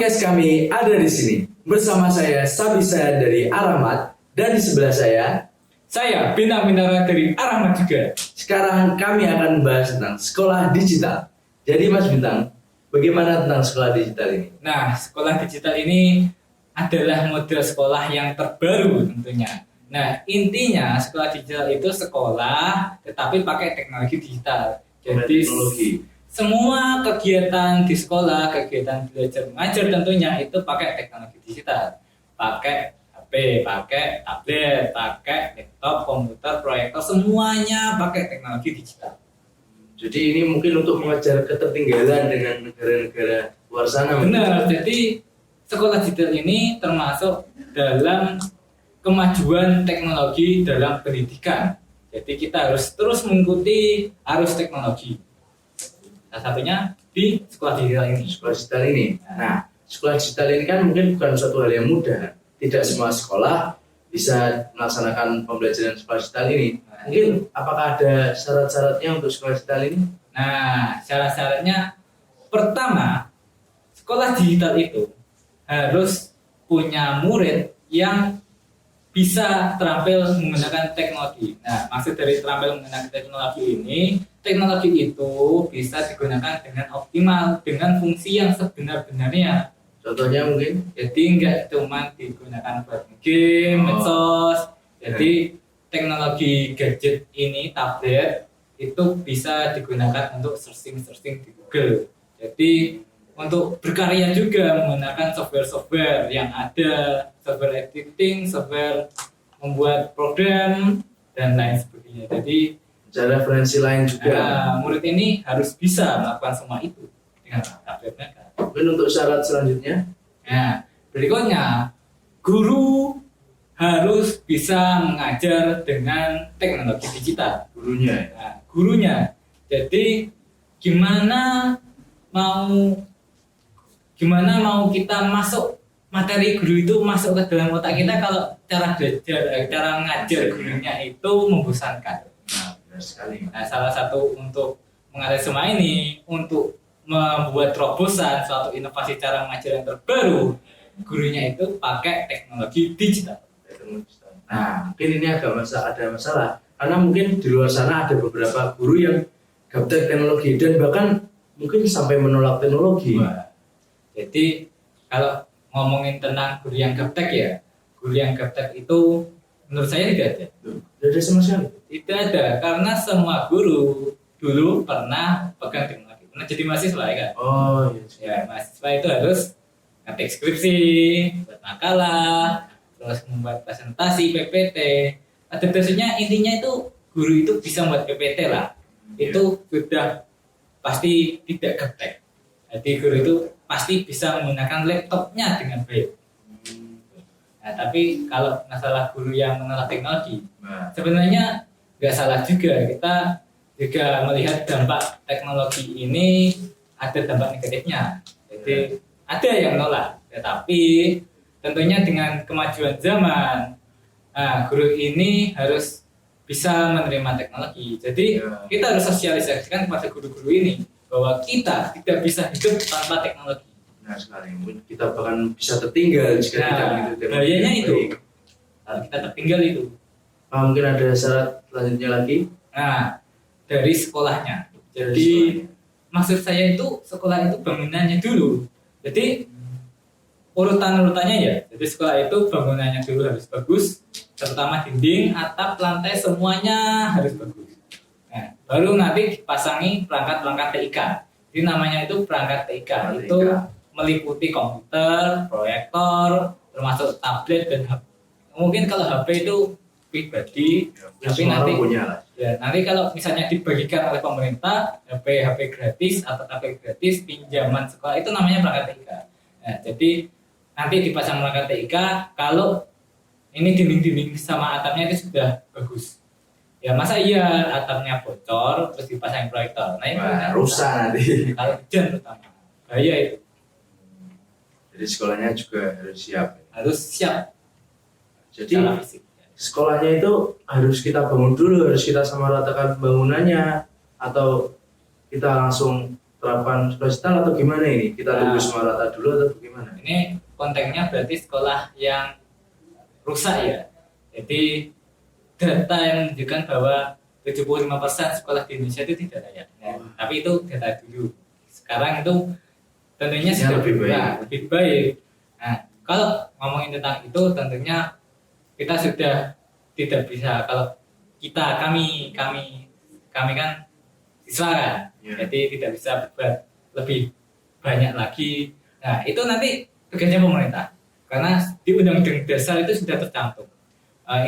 podcast kami ada di sini. Bersama saya Sabisa dari Aramat dan di sebelah saya Bintang Bintara dari Aramat juga. sekarang kami akan membahas tentang sekolah digital. Jadi Mas Bintang, bagaimana tentang sekolah digital ini? Nah, sekolah digital ini adalah model sekolah yang terbaru tentunya. Nah, intinya sekolah digital itu sekolah tetapi pakai teknologi digital. Jadi Teknologi. semua kegiatan di sekolah, kegiatan belajar mengajar tentunya itu pakai teknologi digital. Pakai HP, pakai tablet, pakai laptop, komputer, proyektor, semuanya pakai teknologi digital. Jadi ini mungkin untuk mengejar ketertinggalan dengan negara-negara luar sana. Benar, jadi sekolah digital ini termasuk dalam kemajuan teknologi dalam pendidikan. Jadi kita harus terus mengikuti arus teknologi. Salah satunya di sekolah digital ini. Sekolah digital ini. Nah, sekolah digital ini kan mungkin bukan suatu hal yang mudah. Tidak semua sekolah bisa melaksanakan pembelajaran sekolah digital ini. Mungkin apakah ada syarat-syaratnya untuk sekolah digital ini? Nah, syarat-syaratnya pertama, sekolah digital itu harus punya murid yang bisa terampil menggunakan teknologi. Nah, maksud dari terampil menggunakan teknologi ini, teknologi itu bisa digunakan dengan optimal, dengan fungsi yang sebenar-benarnya. Contohnya mungkin? Jadi nggak cuma digunakan buat game, medsos. Jadi teknologi gadget ini, tablet, itu bisa digunakan untuk searching di Google. Jadi untuk berkarya juga menggunakan software-software yang ada, software editing, software membuat program, dan lain sebagainya. Jadi Ada referensi lain juga. murid ini harus bisa melakukan semua itu dengan tabletnya. Mungkin untuk syarat selanjutnya? Nah, berikutnya, guru harus bisa mengajar dengan teknologi digital. Gurunya. Nah, gurunya. Jadi gimana mau kita masuk materi guru itu masuk ke dalam otak kita kalau cara belajar, cara ngajar gurunya itu membosankan. Nah, benar sekali. Nah, salah satu untuk mengatasi semua ini, untuk membuat terobosan suatu inovasi cara mengajar yang terbaru, gurunya itu pakai teknologi digital. Nah, mungkin ini ada masalah karena mungkin di luar sana ada beberapa guru yang gaptek teknologi dan bahkan mungkin sampai menolak teknologi. Wah. Jadi kalau ngomongin tentang guru yang gaptek ya, guru yang gaptek itu menurut saya tidak ada. Tidak ada sama sekali. Tidak ada, karena semua guru dulu pernah pegang teknologi, pernah jadi mahasiswa ya kan? Oh iya. Ya, mahasiswa itu harus ngetik skripsi, buat makalah, terus membuat presentasi, PPT. Ada dasarnya, intinya itu guru itu bisa membuat PPT lah. Itu sudah pasti tidak gaptek. Jadi guru itu pasti bisa menggunakan laptopnya dengan baik. Nah, tapi kalau masalah guru yang menolak teknologi, sebenarnya nggak salah juga. Kita juga melihat dampak teknologi ini ada dampak negatifnya. Jadi ada yang menolak, tetapi tentunya dengan kemajuan zaman, guru ini harus bisa menerima teknologi. Jadi kita harus sosialisasikan kepada guru-guru ini bahwa kita tidak bisa hidup tanpa teknologi. Nah sekali, mungkin kita bahkan bisa tertinggal jika tidak begitu. Bahayanya itu, kalau kita tertinggal itu. Mungkin ada syarat selanjutnya lagi. Nah, dari sekolahnya. Jadi maksud saya itu sekolah itu bangunannya dulu. Jadi urutannya ya. Jadi sekolah itu bangunannya dulu harus bagus, terutama dinding, atap, lantai semuanya harus bagus. Nah, baru nanti dipasangi perangkat-perangkat TIK. Jadi namanya itu perangkat TIK. Itu meliputi komputer, proyektor, termasuk tablet dan HP. Mungkin kalau HP itu pribadi, tapi nanti punya lah. Ya, nanti kalau misalnya dibagikan oleh pemerintah, HP gratis atau tablet gratis pinjaman sekolah itu namanya perangkat TIK. Nah, jadi nanti dipasang perangkat TIK kalau ini dinding-dinding sama atapnya itu sudah bagus. Ya masa iya atapnya bocor terus dipasang proyektor. Nah itu rusak nanti. Kalau hujan terutama bahaya itu. Jadi sekolahnya juga harus siap. Harus siap. Jadi sekolahnya itu harus kita bangun dulu, harus kita samaratakan bangunannya, atau kita langsung terapan sekolah digital atau gimana ini? Kita tunggu semua rata dulu atau bagaimana? Ini konteksnya berarti sekolah yang rusak ya. Jadi data yang menunjukkan bahwa 75% sekolah di Indonesia itu tidak layak. Tapi itu data dulu. Sekarang itu tentunya sudah lebih baik. Nah, kalau ngomongin tentang itu tentunya kita sudah tidak bisa, kalau kami kan siswa kan, jadi tidak bisa berbuat lebih banyak lagi. Nah, itu nanti tugasnya pemerintah, karena di Undang-Undang Dasar itu sudah tercantum.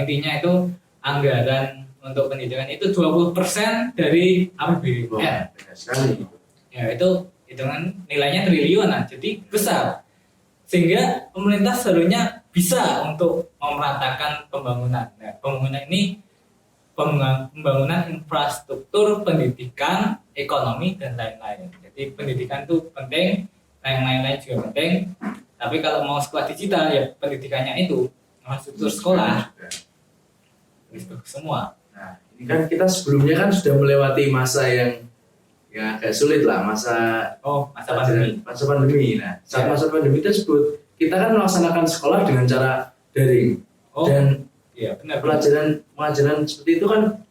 Intinya itu anggaran untuk pendidikan itu 20% dari APBN. Ya, itu hitungan nilainya triliunan, jadi besar. Sehingga pemerintah seharusnya bisa untuk memeratakan pembangunan. Nah, pembangunan ini pembangunan infrastruktur pendidikan, ekonomi, dan lain-lain. Jadi pendidikan itu penting, yang lain-lain juga penting. Tapi kalau mau sekolah digital ya pendidikannya itu infrastruktur sekolah itu semua. Nah, ini kan kita sebelumnya kan sudah melewati masa yang agak sulit lah, masa pandemi. Nah, saat masa pandemi tersebut kita kan melaksanakan sekolah dengan cara daring. Dan iya, benar. Pelajaran seperti itu kan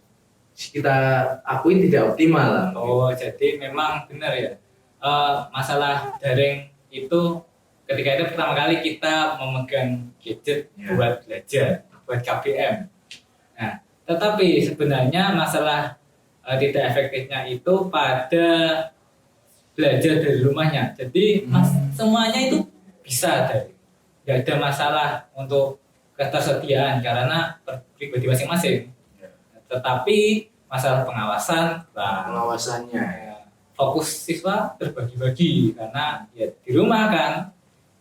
kita akui tidak optimal lah. Jadi memang benar ya. Masalah daring itu ketika itu pertama kali kita memegang gadget buat belajar, buat KBM. Nah, tetapi sebenarnya masalah tidak efektifnya itu pada belajar dari rumahnya. Jadi semuanya itu bisa dari. Tidak ada masalah untuk ketersediaan karena pribadi masing-masing. Tetapi masalah pengawasannya fokus siswa terbagi-bagi karena ya di rumah kan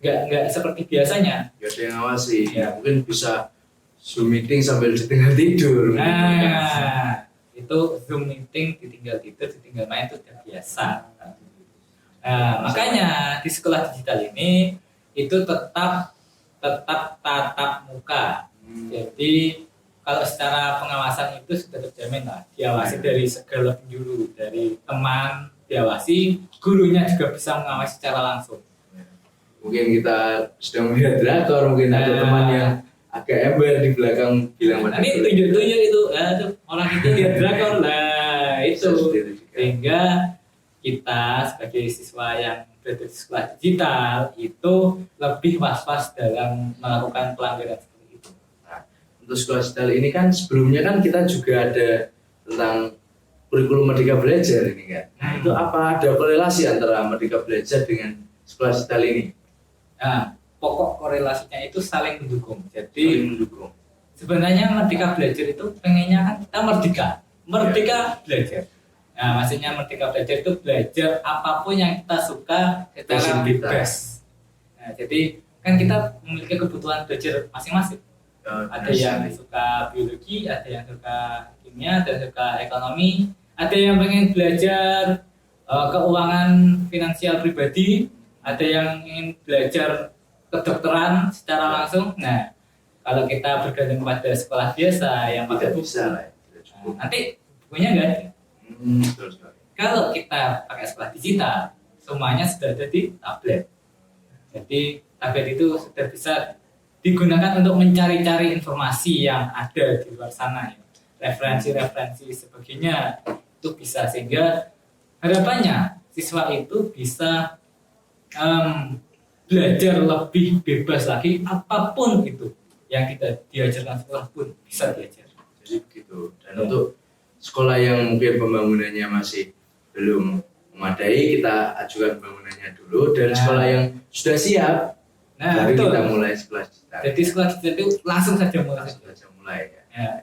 nggak seperti biasanya. Nggak ada yang ngawasi. Mungkin bisa Zoom meeting sambil ditinggal tidur. Nah, itu Zoom meeting ditinggal tidur, ditinggal main itu sudah biasa. Nah, makanya di sekolah digital ini itu tetap tatap muka. Jadi kalau secara pengawasan itu sudah terjamin lah, diawasi dari segala penjuru, dari teman diawasi, gurunya juga bisa mengawasi secara langsung. Mungkin kita sedang melihat drakor, mungkin ada teman yang agak ember di belakang bilang ini tunjuk-tunjuk itu, orang itu lihat drakor lah itu. Sehingga kita sebagai siswa yang berada di sekolah digital itu lebih was-was dalam melakukan pelanggaran seperti itu. Nah, untuk sekolah digital ini kan sebelumnya kan kita juga ada tentang kurikulum Merdeka Belajar ini kan. Nah, itu apa ada korelasi antara Merdeka Belajar dengan sekolah digital ini? Nah, pokok korelasinya itu saling mendukung. Jadi sebenarnya Merdeka Belajar itu pengennya kan kita merdeka belajar. Nah, maksudnya Merdeka Belajar itu belajar apapun yang kita suka secara bebas. Nah, jadi kan kita memiliki kebutuhan belajar masing-masing. Ada yang suka biologi, ada yang suka kimia, ada yang suka ekonomi, ada yang pengen belajar keuangan finansial pribadi, ada yang ingin belajar kedokteran secara langsung. Nah, kalau kita bergantung pada sekolah biasa yang tidak bisa lah, tidak cukup. Nanti bukunya nggak ada. Kalau kita pakai sekolah digital, semuanya sudah ada di tablet. Jadi tablet itu sudah bisa digunakan untuk mencari-cari informasi yang ada di luar sana, referensi-referensi sebagainya itu bisa, sehingga harapannya siswa itu bisa belajar lebih bebas lagi, apapun itu yang kita diajarkan sekolah pun bisa diajar. Jadi begitu. Dan untuk sekolah yang mungkin pembangunannya masih belum memadai, kita ajukan pembangunannya dulu. Dan sekolah yang sudah siap, baru kita mulai sekolah digital. Jadi sekolah digital itu langsung saja mulai. Ya.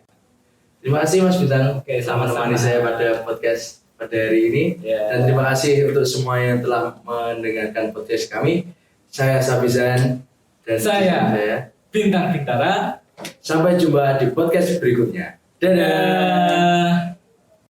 Terima kasih Mas Bintang, selamat menemani saya pada podcast pada hari ini. Dan terima kasih untuk semua yang telah mendengarkan podcast kami. Saya Sabizan dan saya Bintang Bintara. Sampai jumpa di podcast berikutnya. Dadah.